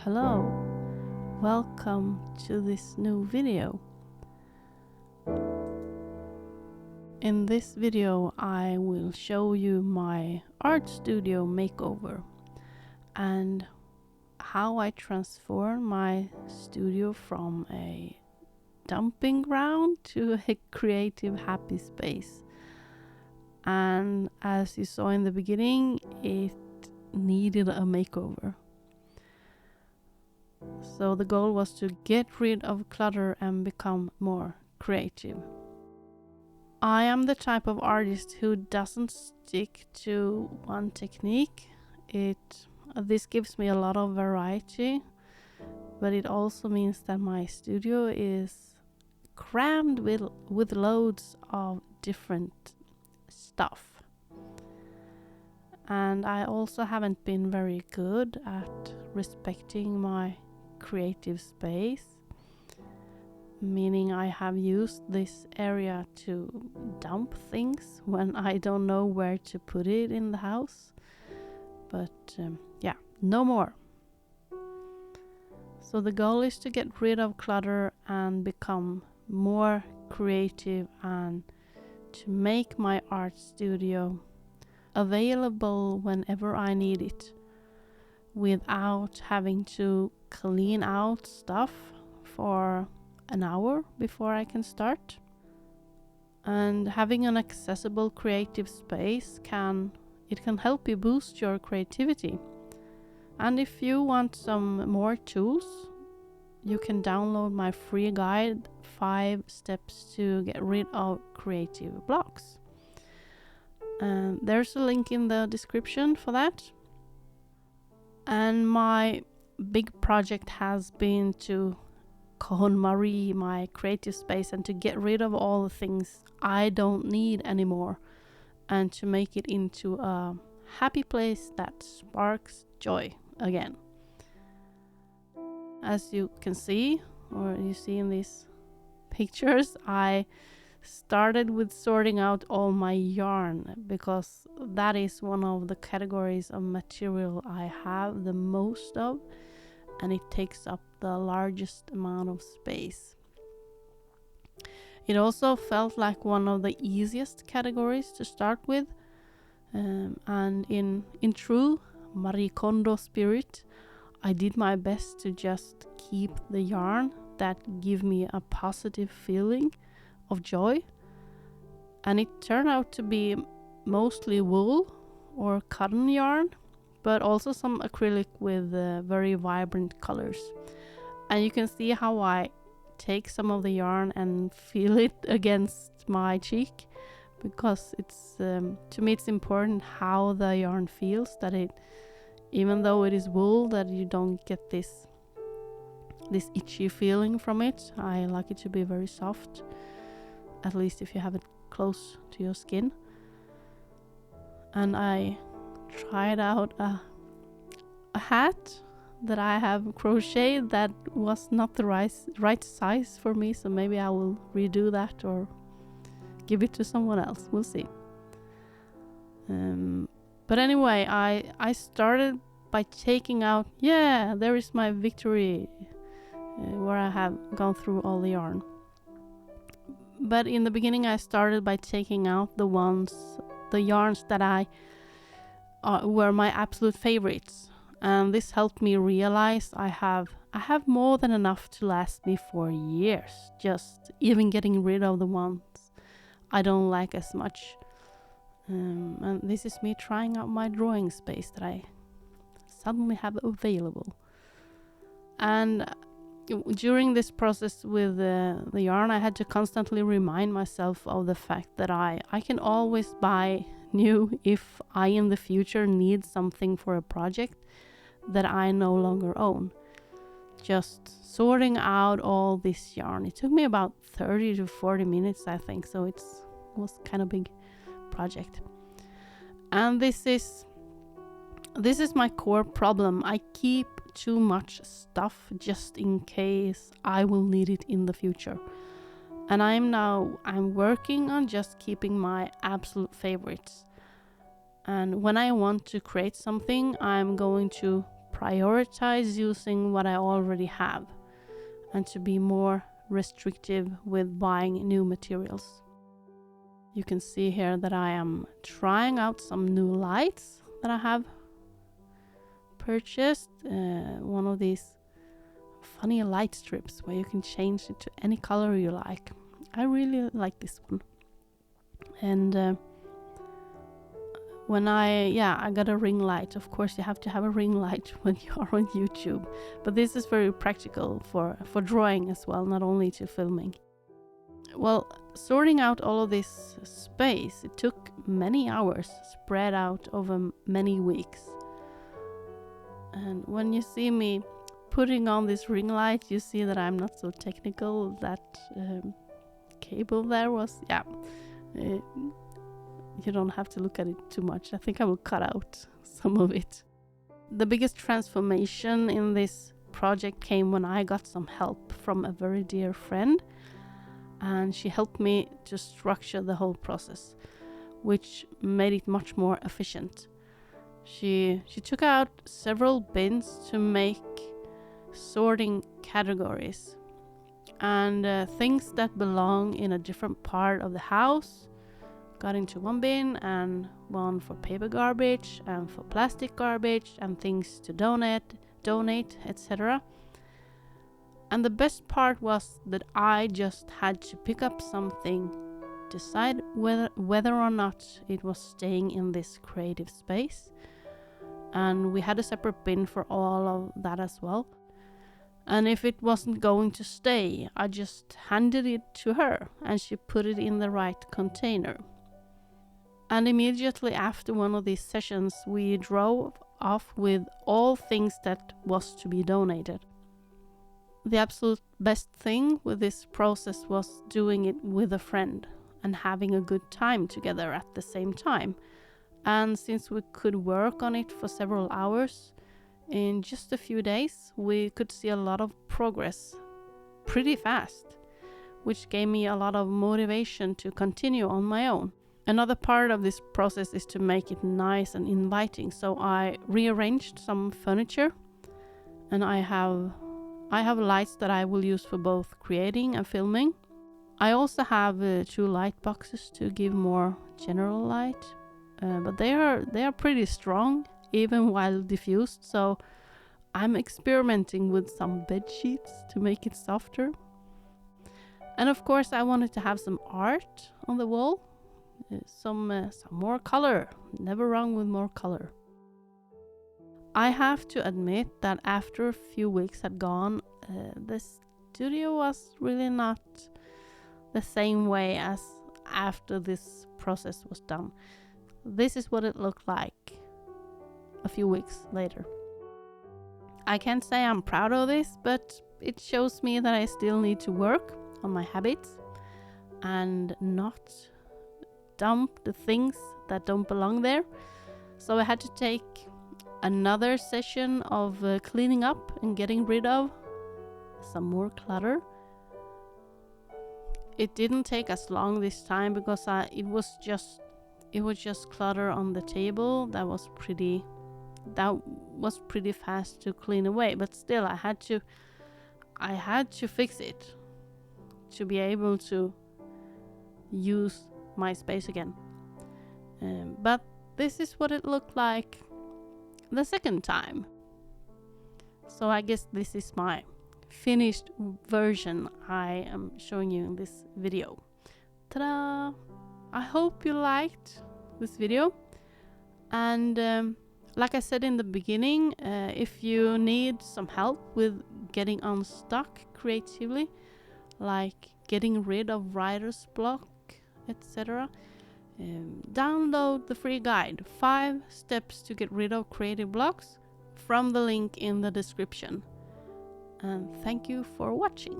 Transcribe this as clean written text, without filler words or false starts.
Hello, welcome to this new video. In this video I will show you my art studio makeover and how I transform my studio from a dumping ground to a creative happy space. And as you saw in the beginning, it needed a makeover. So the goal was to get rid of clutter and become more creative. I am the type of artist who doesn't stick to one technique. This gives me a lot of variety, but it also means that my studio is crammed with loads of different stuff. And I also haven't been very good at respecting my creative space, meaning I have used this area to dump things when I don't know where to put it in the house. But no more. So the goal is to get rid of clutter and become more creative and to make my art studio available whenever I need it, without having to clean out stuff for an hour before I can start. And having an accessible creative space can help you boost your creativity. And if you want some more tools, you can download my free guide, 5 steps to get rid of creative blocks. And there's a link in the description for that. And my big project has been to KonMari my creative space and to get rid of all the things I don't need anymore and to make it into a happy place that sparks joy again. As you can see, or you see in these pictures, I started with sorting out all my yarn because that is one of the categories of material I have the most of, and it takes up the largest amount of space. It also felt like one of the easiest categories to start with, and in true Marie Kondo spirit, I did my best to just keep the yarn that give me a positive feeling of joy, and it turned out to be mostly wool or cotton yarn, but also some acrylic with very vibrant colors. And you can see how I take some of the yarn and feel it against my cheek, because it's to me it's important how the yarn feels, that it, even though it is wool, that you don't get this itchy feeling from it. I like it to be very soft, at least if you have it close to your skin. And I tried out a hat that I have crocheted that was not the right size for me, so maybe I will redo that or give it to someone else. We'll see. But anyway, I started by taking out, there is my victory, where I have gone through all the yarn. But in the beginning I started by taking out the yarns that were my absolute favorites. And this helped me realize I have more than enough to last me for years, just even getting rid of the ones I don't like as much. And this is me trying out my drawing space that I suddenly have available. And during this process with the yarn, I had to constantly remind myself of the fact that I can always buy new if I in the future need something for a project that I no longer own. Just sorting out all this yarn, it took me about 30 to 40 minutes, I think, so it was kind of big project. And this is my core problem. I keep too much stuff just in case I will need it in the future. And I'm working on just keeping my absolute favorites. And when I want to create something, I'm going to prioritize using what I already have and to be more restrictive with buying new materials. You can see here that I am trying out some new lights that I have purchased. One of these funny light strips where you can change it to any color you like. I really like this one. And when I got a ring light. Of course you have to have a ring light when you are on YouTube, but this is very practical for drawing as well, not only to filming. Well, sorting out all of this space, it took many hours spread out over many weeks. And when you see me putting on this ring light, you see that I'm not so technical. That cable there was, you don't have to look at it too much. I think I will cut out some of it. The biggest transformation in this project came when I got some help from a very dear friend, and she helped me to structure the whole process, which made it much more efficient. She took out several bins to make sorting categories, and things that belong in a different part of the house got into one bin, and one for paper garbage and for plastic garbage and things to donate, etc. And the best part was that I just had to pick up something, decide whether or not it was staying in this creative space, and we had a separate bin for all of that as well. And if it wasn't going to stay, I just handed it to her and she put it in the right container. And immediately after one of these sessions, we drove off with all things that was to be donated. The absolute best thing with this process was doing it with a friend and having a good time together at the same time. And since we could work on it for several hours, in just a few days, we could see a lot of progress pretty fast, which gave me a lot of motivation to continue on my own. Another part of this process is to make it nice and inviting, so I rearranged some furniture, and I have lights that I will use for both creating and filming. I also have 2 light boxes to give more general light, but they are pretty strong even while diffused, so I'm experimenting with some bed sheets to make it softer. And of course I wanted to have some art on the wall. Some more color. Never wrong with more color. I have to admit that after a few weeks had gone, the studio was really not the same way as after this process was done. This is what it looked like a few weeks later. I can't say I'm proud of this, but it shows me that I still need to work on my habits and not dump the things that don't belong there. So I had to take another session of cleaning up and getting rid of some more clutter. It didn't take as long this time because it was just clutter on the table that was pretty fast to clean away, but still I had to fix it to be able to use my space again. But this is what it looked like the second time. So I guess this is my finished version I am showing you in this video. Ta-da! I hope you liked this video, and like I said in the beginning, if you need some help with getting unstuck creatively, like getting rid of writer's block, etc., download the free guide 5 steps to get rid of creative blocks from the link in the description. And thank you for watching.